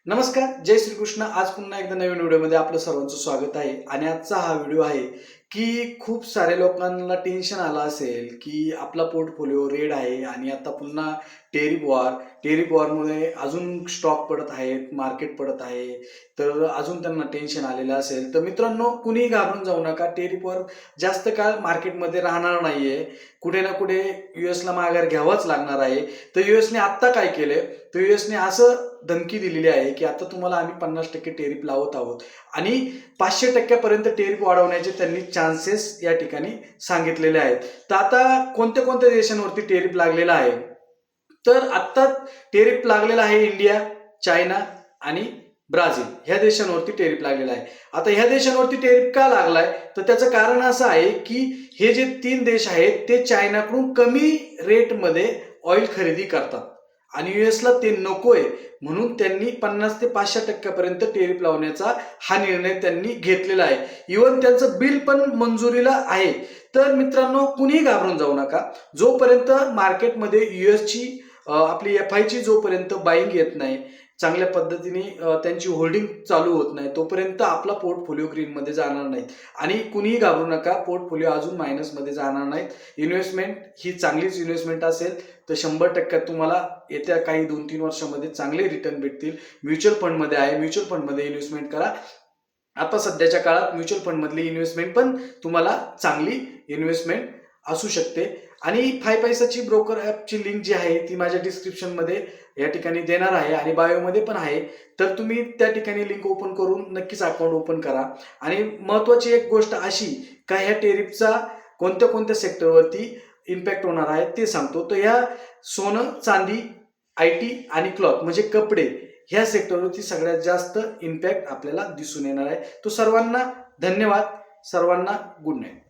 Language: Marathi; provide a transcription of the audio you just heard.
नमस्कार, जय श्रीकृष्ण. आज पुन्हा एकदा नवीन व्हिडिओमध्ये आपलं सर्वांचं स्वागत आहे. आणि आजचा हा व्हिडिओ आहे की खूप साऱ्या लोकांना टेन्शन आलं असेल की आपला पोर्टफोलिओ रेड आहे आणि आता पुन्हा टेरिफ वॉरमुळे अजून स्टॉक पडत आहेत, मार्केट पडत आहे. तर अजून त्यांना टेन्शन आलेलं असेल तर मित्रांनो, कुणीही घाबरून जाऊ नका. टेरिफ वॉर जास्त काळ मार्केटमध्ये राहणार नाहीये. कुठे ना कुठे यूएसला माघार घ्यावाच लागणार आहे. तर यूएसने आत्ता काय केलंय, तर यूएसने असं धमकी दिलेली आहे की आता तुम्हाला आम्ही 50% टेरिफ लावत आहोत आणि 500% टेरिफ वाढवण्याचे त्यांनी चान्सेस या ठिकाणी सांगितलेले आहेत. तर आता कोणत्या कोणत्या देशांवरती टेरिफ लागलेला आहे, तर आत्ता टेरिफ लागलेला आहे इंडिया, चायना आणि ब्राझील ह्या देशांवरती टेरिफ लागलेला आहे. आता ह्या देशांवरती टेरिफ का लागलाय, तर त्याचं कारण असं आहे की हे जे 3 देश आहेत ते चायनाकडून कमी रेटमध्ये ऑइल खरेदी करतात आणि यूएसला ते नकोय, म्हणून त्यांनी 50 ते 500% टेरिफ लावण्याचा हा निर्णय त्यांनी घेतलेला आहे. इव्हन त्यांचं बिल पण मंजुरीला आहे. तर मित्रांनो, कुणीही घाबरून जाऊ नका. जोपर्यंत मार्केटमध्ये यूएसची आपली एफआयची जोपर्यंत बाईंग येत नाही, चांगल्या पद्धतीने त्यांची होल्डिंग चालू होत नाही, तोपर्यंत आपला पोर्टफोलिओ ग्रीनमध्ये जाणार नाहीत. आणि कुणीही घाबरू नका, पोर्टफोलिओ अजून मायनसमध्ये जाणार नाहीत. इन्व्हेस्टमेंट ही चांगलीच इन्व्हेस्टमेंट असेल तर 100% तुम्हाला येत्या काही 2-3 वर्षामध्ये चांगले रिटर्न भेटतील. म्युच्युअल फंडमध्ये आहे, म्युच्युअल फंडमध्ये इन्व्हेस्टमेंट करा. आता सध्याच्या काळात म्युच्युअल फंडमधली इन्व्हेस्टमेंट पण तुम्हाला चांगली इन्व्हेस्टमेंट असू शकते. आणि 5 पैसाची ब्रोकर ॲपची लिंक जी आहे ती माझ्या डिस्क्रिप्शनमध्ये या ठिकाणी देणार आहे आणि बायोमध्ये पण आहे. तर तुम्ही त्या ठिकाणी लिंक ओपन करून नक्कीच अकाउंट ओपन करा. आणि महत्त्वाची एक गोष्ट अशी का ह्या टेरिफचा कोणत्या कोणत्या सेक्टरवरती इम्पॅक्ट होणार आहे ते सांगतो. तर ह्या सोनं, चांदी, IT आणि क्लॉथ म्हणजे कपडे ह्या सेक्टरवरती सगळ्यात जास्त इम्पॅक्ट आपल्याला दिसून येणार आहे. तो सर्वांना धन्यवाद. सर्वांना गुड नाईट.